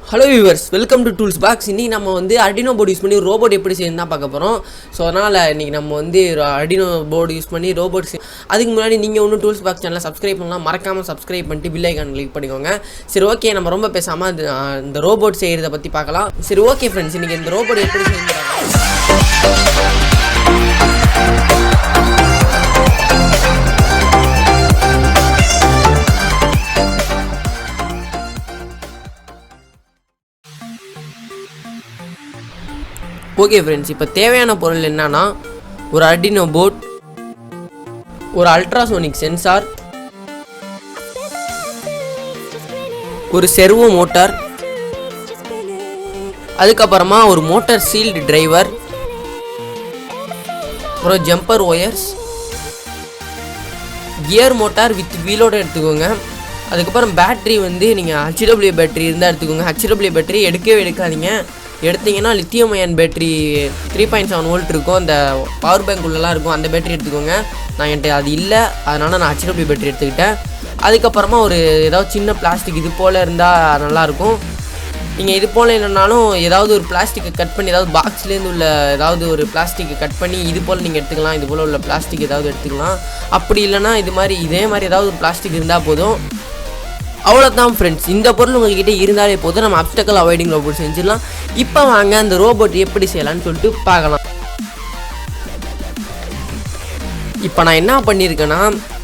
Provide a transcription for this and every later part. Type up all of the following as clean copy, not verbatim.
Hello viewers, welcome to Tools Box. இன்னைக்கு நம்ம வந்து Arduino board யூஸ் பண்ணி ரோபோட் எப்படி செய்யணும்னு தான் பார்க்க போறோம். சோ அதனால இன்னைக்கு நம்ம வந்து Arduino board யூஸ் பண்ணி ரோபோட் அதுக்கு முன்னாடி நீங்க இன்னும் Tools Box சேனலை சப்ஸ்கிரைப் பண்ணலாம். மறக்காம சப்ஸ்கிரைப் பண்ணிட்டு பெல் ஐகான் கிளிக் பண்ணிக்கோங்க. சரி ஓகே, நம்ம ரொம்ப பேசாம இந்த ரோபோட் செய்யறத பத்தி பார்க்கலாம். சரி ஓகே फ्रेंड्स, இன்னைக்கு இந்த ரோபோட் எப்படி செய்யணும் ஓகே फ्रेंड्स, இப்போ தேவையான பொருள் என்னன்னா ஒரு Arduino போர்ட், ஒரு அல்ட்ராசோனிக் சென்சார், ஒரு செர்வோ மோட்டார், அதுக்கப்புறமா ஒரு மோட்டார் சீல்டு டிரைவர், அப்புறம் jumper wires, gear motor with வீலோட எடுத்துக்கோங்க. அதுக்கப்புறம் பேட்டரி வந்து நீங்கள் HW பேட்டரி இருந்தால் எடுத்துக்கோங்க. HW பேட்டரி எடுக்கவே எடுக்காதீங்க. எடுத்திங்கன்னா லித்தியம் அயன் பேட்டரி 3.7 வோல்ட் இருக்கும், அந்த பவர் பேங்க் உள்ளலாம் இருக்கும், அந்த பேட்டரி எடுத்துக்கோங்க. நான் என்கிட்ட அது இல்லை, அதனால் நான் HW பேட்டரி எடுத்துக்கிட்டேன். அதுக்கப்புறமா ஒரு ஏதாவது சின்ன பிளாஸ்டிக் இது போல் இருந்தால் நல்லாயிருக்கும். நீங்கள் இது போல் இல்லைனாலும் ஏதாவது ஒரு பிளாஸ்டிக்கை கட் பண்ணி, ஏதாவது பாக்ஸ்லேருந்து உள்ள ஏதாவது ஒரு பிளாஸ்டிக்கை கட் பண்ணி இது போல் நீங்கள் எடுத்துக்கலாம். இது போல் உள்ள பிளாஸ்டிக் ஏதாவது எடுத்துக்கலாம். அப்படி இல்லைனா இதே மாதிரி ஏதாவது ஒரு பிளாஸ்டிக் இருந்தால் போதும். அவ்வளோதான் ஃப்ரெண்ட்ஸ், இந்த பொருள் உங்கள்கிட்ட இருந்தாலே போதும், நம்ம அப்டக்கல் அவாய்டிங் ரோபோட் செஞ்சிடலாம். இப்போ வாங்க அந்த ரோபோட் எப்படி செய்யலான்னு சொல்லிட்டு பார்க்கலாம். இப்போ நான் என்ன பண்ணியிருக்கேன்னா,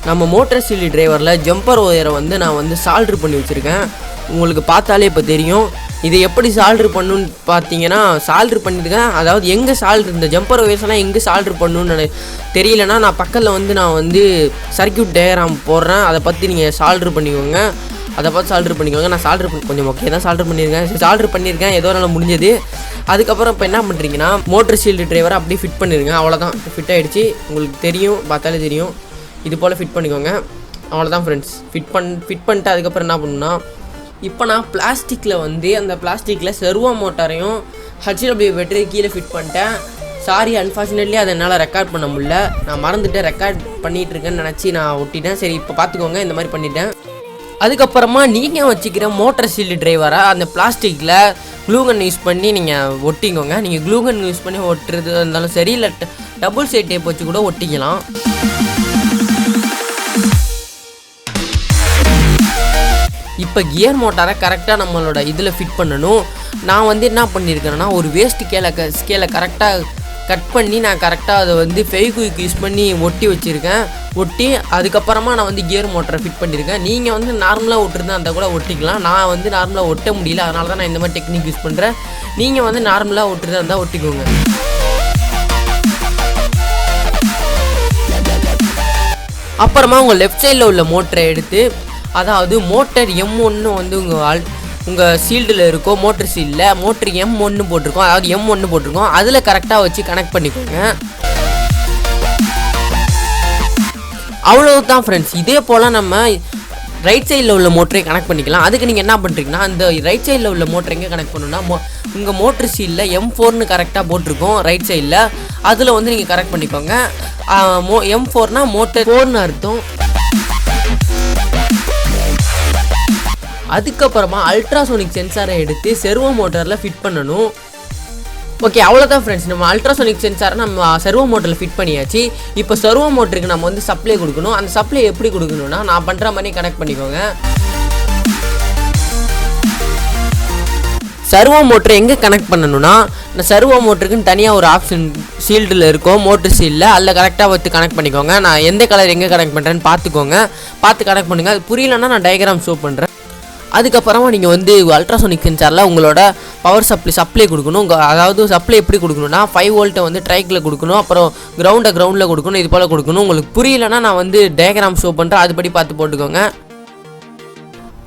நம்ம மோட்டார் சீல்டு டிரைவரில் ஜம்பர் ஒயரை வந்து நான் வந்து சால்ட்ரு பண்ணி வச்சுருக்கேன். உங்களுக்கு பார்த்தாலே இப்போ தெரியும். இதை எப்படி சால்ட்ரு பண்ணணுன்னு பார்த்தீங்கன்னா, சால்ட்ரு பண்ணியிருக்கேன். அதாவது எங்கே சால்ட்ரு, இந்த ஜம்பர் ஒயர்ஸ்லாம் எங்கே சால்ட்ரு பண்ணணுன்னு தெரியலனா நான் பக்கத்தில் வந்து நான் வந்து சர்க்யூட் டயக்ராம் போடுறேன், அதை பற்றி நீங்கள் சால்ட்ரு பண்ணிக்கோங்க. அதை பார்த்து சால்ட்ரு பண்ணிக்கோங்க. நான் சால்ட்ரு கொஞ்சம் ஓகே தான் சால்ட்ரு பண்ணியிருக்கேன், ஏதோ நல்லா முடிஞ்சது. அதுக்கப்புறம் இப்போ என்ன பண்ணுறீங்கன்னா, மோட்டர் சீல்டு டிரைவரை அப்படியே ஃபிட் பண்ணிடுங்க. அவ்வளோதான், ஃபிட் ஆகிடுச்சு. உங்களுக்கு தெரியும், பார்த்தாலே தெரியும். இது போல் ஃபிட் பண்ணிக்கோங்க. அவ்வளோதான் ஃப்ரெண்ட்ஸ், ஃபிட் பண்ணிட்டு அதுக்கப்புறம் என்ன பண்ணணும்னா, இப்போ நான் பிளாஸ்டிக்கில் வந்து அந்த பிளாஸ்டிக்கில் செர்வோ மோட்டாரையும் HW பேட்டரி கீழே ஃபிட் பண்ணிட்டேன். சாரி, அன்ஃபார்ச்சுனேட்லி அதை என்னால் ரெக்கார்ட் பண்ண முடியல. நான் மறந்துட்டு ரெக்கார்ட் பண்ணிகிட்டு இருக்கேன்னு நினச்சி நான் ஒட்டிட்டேன். சரி, இப்போ பார்த்துக்கோங்க, இந்த மாதிரி பண்ணிட்டேன். அதுக்கப்புறமா நீங்கள் வச்சுக்கிற மோட்டார் சீல்டு டிரைவரை அந்த பிளாஸ்டிக்கில் க்ளூகன் யூஸ் பண்ணி நீங்கள் ஒட்டிக்கோங்க. நீங்கள் க்ளூகன் யூஸ் பண்ணி ஒட்டுறது இருந்தாலும் சரி, இல்லை டபுள் சைட் டேப் வச்சு கூட ஒட்டிக்கலாம். இப்போ கியர் மோட்டாரை கரெக்டாக நம்மளோட இதில் ஃபிட் பண்ணணும். நான் வந்து என்ன பண்ணியிருக்கேன்னா, ஒரு வேஸ்ட் ஸ்கேலை கரெக்டாக கட் பண்ணி நான் கரெக்டாக அதை வந்து ஃபெவிக்விக் யூஸ் பண்ணி ஒட்டி வச்சுருக்கேன். ஒட்டி அதுக்கப்புறமா நான் வந்து கியர் மோட்டரை ஃபிட் பண்ணியிருக்கேன். நீங்கள் வந்து நார்மலாக ஒட்டுறதா இருந்தால் கூட ஒட்டிக்கலாம். நான் வந்து நார்மலாக ஒட்ட முடியல, அதனால தான் நான் இந்த மாதிரி டெக்னிக் யூஸ் பண்ணுறேன். நீங்கள் வந்து நார்மலாக ஒட்டுறதா இருந்தால் ஒட்டிக்கோங்க. அப்புறமா உங்கள் லெஃப்ட் சைடில் உள்ள மோட்டரை எடுத்து, அதாவது மோட்டர் M1 வந்து உங்கள் சீல்டில் இருக்கும், மோட்டர் சீல்டில் மோட்டர் M1 போட்டிருக்கோம், அதாவது M1 போட்டிருக்கோம், அதில் கரெக்டாக வச்சு கனெக்ட் பண்ணிக்கோங்க. அவ்வளோதான் ஃப்ரெண்ட்ஸ். இதே போல் நம்ம ரைட் சைடில் உள்ள மோட்டரை கனெக்ட் பண்ணிக்கலாம். அதுக்கு நீங்கள் என்ன பண்ணுறீங்கன்னா, அந்த ரைட் சைடில் உள்ள மோட்டரை எங்கே கனெக்ட் பண்ணணும்னா, உங்கள் மோட்டர் சீல்டில் M4ன்னு கரெக்டாக போட்டிருக்கோம் ரைட் சைடில், அதில் வந்து நீங்கள் கரெக்ட் பண்ணிக்கோங்க. M4னா மோட்டர் 4ன்னு அர்த்தம். அதுக்கப்புறமா அல்ட்ராசோனிக் சென்சாரை எடுத்து செர்வோ மோட்டரில் ஃபிட் பண்ணணும். ஓகே, அவ்வளோதான் ஃப்ரெண்ட்ஸ், நம்ம அல்ட்ராசோனிக் சென்சாரை நம்ம செர்வோ மோட்டரில் ஃபிட் பண்ணியாச்சு. இப்போ செர்வோ மோட்டருக்கு நம்ம வந்து சப்ளை கொடுக்கணும். அந்த சப்ளை எப்படி கொடுக்கணும்னா, நான் பண்ணுற மாதிரி கனெக்ட் பண்ணிக்கோங்க. சர்வோ மோட்டரை எங்கே கனெக்ட் பண்ணணும்னா, இந்த சர்வோ மோட்டருக்குன்னு தனியாக ஒரு ஆப்ஷன் சீல்டில் இருக்கும், மோட்டர் சீல்டில், அதில் கரெக்டாக வச்சு கனெக்ட் பண்ணிக்கோங்க. நான் எந்த கலர் எங்கே கனெக்ட் பண்ணுறேன்னு பார்த்து கனெக்ட் பண்ணுங்கள். அது புரியலன்னா நான் டயக்ராம் ஷோ பண்ணுறேன். அதுக்கப்புறமா நீங்கள் வந்து அல்ட்ராசோனிக் சென்சாரில் உங்களோட பவர் சப்ளை கொடுக்கணும். அதாவது சப்ளை எப்படி கொடுக்கணும்னா, 5 வோல்ட்டை வந்து ட்ரைக்கில் கொடுக்கணும், அப்புறம் கிரவுண்டில் கொடுக்கணும், இது போல் கொடுக்கணும். உங்களுக்கு புரியலன்னா நான் வந்து டயக்ராம் ஷோ பண்ணுறேன், அதுபடி பார்த்து போட்டுக்கோங்க.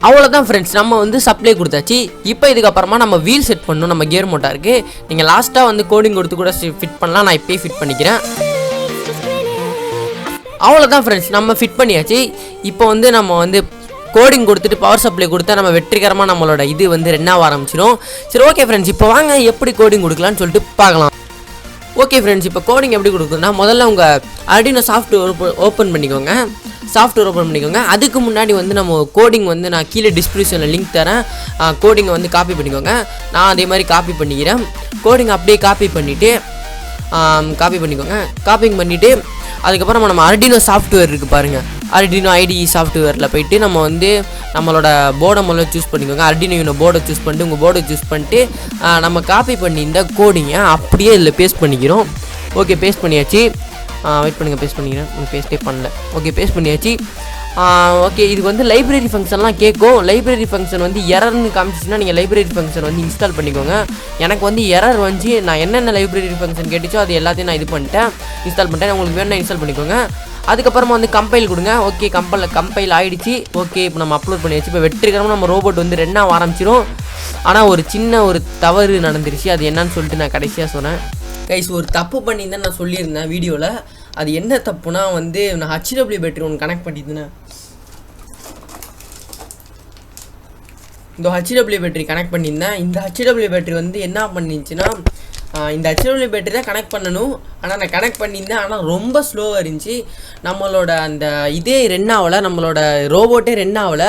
அவ்வளோதான் ஃப்ரெண்ட்ஸ், நம்ம வந்து சப்ளை கொடுத்தாச்சு. இப்போ இதுக்கப்புறமா நம்ம வீல் செட் பண்ணணும் நம்ம கியர் மோட்டாருக்கு. நீங்கள் லாஸ்ட்டாக வந்து கோடிங் கொடுத்து கூட ஃபிட் பண்ணலாம், நான் இப்போயே ஃபிட் பண்ணிக்கிறேன். அவ்வளோதான் ஃப்ரெண்ட்ஸ், நம்ம ஃபிட் பண்ணியாச்சு. இப்போ வந்து நம்ம வந்து கோடிங் கொடுத்துட்டு பவர் சப்ளை கொடுத்தா நம்ம வெற்றிகரமாக நம்மளோட இது வந்து ரன் ஆக ஆரம்பிச்சிடும். சரி ஓகே ஃப்ரெண்ட்ஸ், இப்போ வாங்க எப்படி கோடிங் கொடுக்கலான்னு சொல்லிட்டு பார்க்கலாம். ஓகே ஃப்ரெண்ட்ஸ், இப்போ கோடிங் எப்படி கொடுக்குன்னா முதல்ல உங்கள் ஆர்டினோ சாஃப்ட்வேர் ஓப்பன் பண்ணிக்கோங்க. அதுக்கு முன்னாடி வந்து நம்ம கோடிங் வந்து நான் கீழே டிஸ்கிரிப்ஷனில் லிங்க் தரேன். கோடிங்கை வந்து காப்பி பண்ணிக்கோங்க. நான் அதே மாதிரி காப்பி பண்ணிக்கிறேன். கோடிங் அப்படியே காப்பி பண்ணிவிட்டு அதுக்கப்புறம் நம்ம ஆர்டினோ சாஃப்ட்வேர் இருக்குது பாருங்கள். ஆர்டினோ ஐடி சாஃப்ட்வேரில் போய்ட்டு நம்ம வந்து நம்மளோட போர்டை முதல்ல சூஸ் பண்ணிக்கோங்க. ஆர்டினோ யூனோ போர்டை சூஸ் பண்ணிட்டு உங்கள் போர்டை சூஸ் பண்ணிட்டு நம்ம காப்பி பண்ணியிருந்த கோடிங்கை அப்படியே இதில் பேஸ்ட் பண்ணிக்கிறோம். ஓகே, பேஸ்ட் பண்ணியாச்சு. வெயிட் பண்ணுங்கள், பேஸ்ட் பண்ணிக்கிறேன். பேஸ்ட்டே பண்ணல. ஓகே, பேஸ்ட் பண்ணியாச்சு. ஓகே, இது வந்து லைப்ரரி ஃபங்க்ஷன்லாம் கேட்கும். லைப்ரரி ஃபங்க்ஷன் வந்து எரர்னு காமிச்சிச்சுன்னா நீங்கள் லைப்ரரி ஃபங்க்ஷன் வந்து இன்ஸ்டால் பண்ணிக்கோங்க. எனக்கு வந்து எரர் வந்து நான் என்னென்ன லைப்ரரி ஃபங்க்ஷன் கேட்டுச்சோ அது எல்லாத்தையும் நான் இன்ஸ்டால் பண்ணிட்டேன். உங்களுக்கு வேணும்னா இன்ஸ்டால் பண்ணிக்கோங்க. அதுக்கப்புறமா வந்து கம்பைல் கொடுங்க. ஓகே, கம்பைல் ஆகிடுச்சு. ஓகே, இப்போ நம்ம அப்லோட் பண்ணியாச்சு. இப்போ வெற்றிகரமாக நம்ம ரோபோட் வந்து 2 ஆரம்பிச்சிடும். ஆனால் ஒரு சின்ன தவறு நடந்துருச்சு. அது என்னன்னு சொல்லிட்டு நான் கடைசியாக சொன்னேன். கைஸ், ஒரு தப்பு பண்ணியிருந்தேன் நான் சொல்லியிருந்தேன் வீடியோவில். அது என்ன தப்புனா வந்து நான் HW பேட்டரி ஒன்று கனெக்ட் பண்ணியிருந்தேன். இந்த HW பேட்டரி கனெக்ட் பண்ணியிருந்தேன். இந்த HW பேட்டரி வந்து என்ன பண்ணிச்சுன்னா, இந்த HW பேட்டரி தான் கனெக்ட் பண்ணணும். ஆனால் நான் கனெக்ட் பண்ணியிருந்தேன். ஆனால் ரொம்ப ஸ்லோவாக இருந்துச்சு. நம்மளோட அந்த இதே ரெண்டாவில், நம்மளோட ரோபோட்டே ரெண்டாவில்.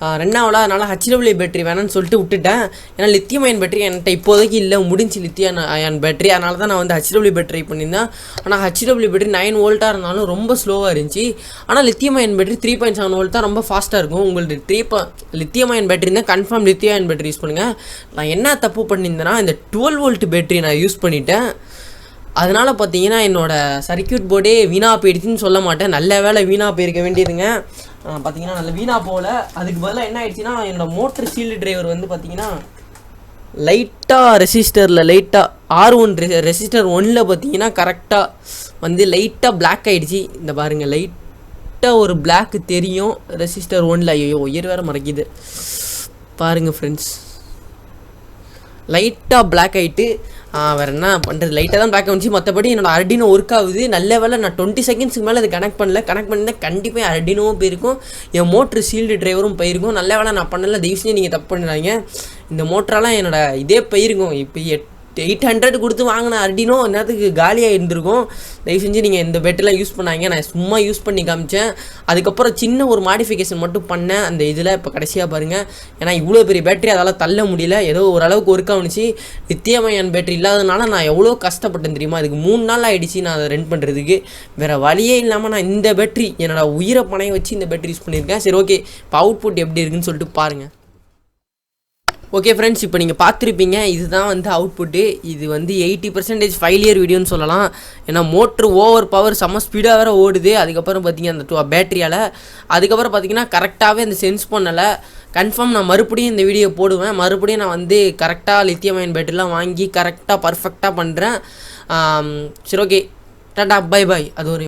அதனால் HW பேட்டரி வேணான்னு சொல்லிட்டு விட்டுட்டேன். ஏன்னா லித்தியம் அயன் பேட்டரி என்கிட்ட இப்போதைக்கு இல்லை, முடிஞ்சு லித்தியம் அயன் பேட்டரி. அதனால தான் நான் வந்து HW பேட்டரி பண்ணியிருந்தேன். ஆனால் HW பேட்டரி 9 வோல்ட்டாக இருந்தாலும் ரொம்ப ஸ்லோவாக இருந்துச்சு. ஆனால் லித்தியம் அயன் பேட்டரி 3.7 வோல்ட் தான் ரொம்ப ஃபாஸ்ட்டாக இருக்கும். உங்களுக்கு லித்தியம் அயன் பேட்டரி இருந்தால் confirm lithium ion battery use பண்ணுங்கள். நான் என்ன தப்பு பண்ணியிருந்தேன்னா, இந்த 12 வோல்ட் பேட்டரி நான் யூஸ் பண்ணிட்டேன். அதனால் பார்த்தீங்கன்னா என்னோடய சர்க்யூட் போர்டே வீணாக போயிடுச்சுன்னு சொல்ல மாட்டேன். நல்ல வேலை வீணாக போயிருக்க வேண்டியதுங்க. பார்த்தீங்கன்னா நல்ல வீணாக போகல. அதுக்கு பதிலாக என்ன ஆயிடுச்சுன்னா, என்னோடய மோட்டர் சீல்டு டிரைவர் வந்து பார்த்தீங்கன்னா லைட்டாக ரெசிஸ்டரில் R1 ரெசிஸ்டர் 1ல் பார்த்தீங்கன்னா கரெக்டாக வந்து லைட்டாக பிளாக் ஆகிடுச்சு. இந்த பாருங்கள், லைட்டாக ஒரு பிளாக் தெரியும் ரெசிஸ்டர் 1ல். ஐயோ, உயிர் வேறு மறைக்குது பாருங்கள் ஃப்ரெண்ட்ஸ். லைட்டாக பிளாக் ஆகிட்டு வேறு என்ன பண்ணுறது, லைட்டாக தான் பிளாக் ஆகிடுச்சு. மற்றபடி என்னோடய ஆர்டினோ ஒர்க் ஆகுது. நல்ல வேலை நான் 20 செகண்ட்ஸுக்கு மேலே அது கனெக்ட் பண்ணியிருந்தால் கண்டிப்பாக ஆர்டினோவும் போயிருக்கும், என் மோட்ரு சீல்டு டிரைவரும் போயிருக்கும். நல்ல வேலை நான் பண்ணல. தயவு செஞ்சு நீங்கள் தப்பு பண்ணுறாங்க. இந்த மோட்டரெல்லாம் என்னோடய இதே போயிருக்கும். இப்போ 800 கொடுத்து வாங்கின ஆர்டினோ நேரத்துக்கு காலியாக இருந்திருக்கும். தயவு செஞ்சு நீங்கள் இந்த பேட்டரிலாம் யூஸ் பண்ணாங்க. நான் சும்மா யூஸ் பண்ணி காமிச்சேன். அதுக்கப்புறம் சின்ன ஒரு மாடிஃபிகேஷன் மட்டும் பண்ணேன் அந்த இதில். இப்போ கடைசியாக பாருங்கள், ஏன்னா இவ்வளோ பெரிய பேட்டரி அதால் தள்ள முடியல. ஏதோ ஓரளவுக்கு ஒர்க் ஆகுனுச்சு. லித்தியம் அயன் பேட்டரி இல்லாதனால நான் எவ்வளோ கஷ்டப்பட்டேன் தெரியுமா. அதுக்கு 3 நாள் ஆகிடுச்சு நான் அதை ரெண்ட் பண்ணுறதுக்கு. வேறு வழியே இல்லாமல் நான் இந்த பேட்டரி என்னோடய உயிரை பணைய வச்சு இந்த பேட்டரி யூஸ் பண்ணியிருக்கேன். சரி, ஓகே, இப்போ அவுட்புட் எப்படி இருக்குன்னு சொல்லிட்டு பாருங்கள். ஓகே ஃப்ரெண்ட்ஸ், இப்போ நீங்கள் பார்த்துருப்பீங்க. இதுதான் வந்து அவுட்புட்டு. இது வந்து 80% ஃபெயிலியர் வீடியோன்னு சொல்லலாம். ஏன்னா மோட்ரு ஓவர் பவர் செம்ம ஸ்பீடாக வேறு ஓடுது. அதுக்கப்புறம் பார்த்தீங்க அந்த பேட்டரியால். அதுக்கப்புறம் பார்த்தீங்கன்னா கரெக்டாகவே அந்த சென்ஸ் பண்ணலை. கன்ஃபார்ம் நான் மறுபடியும் இந்த வீடியோ போடுவேன். மறுபடியும் நான் வந்து கரெக்டாக லித்தியம் அயன் பேட்டரிலாம் வாங்கி கரெக்டாக பர்ஃபெக்டாக பண்ணுறேன். சரி, ஓகே, டாடா, பை பாய். அது ஒரு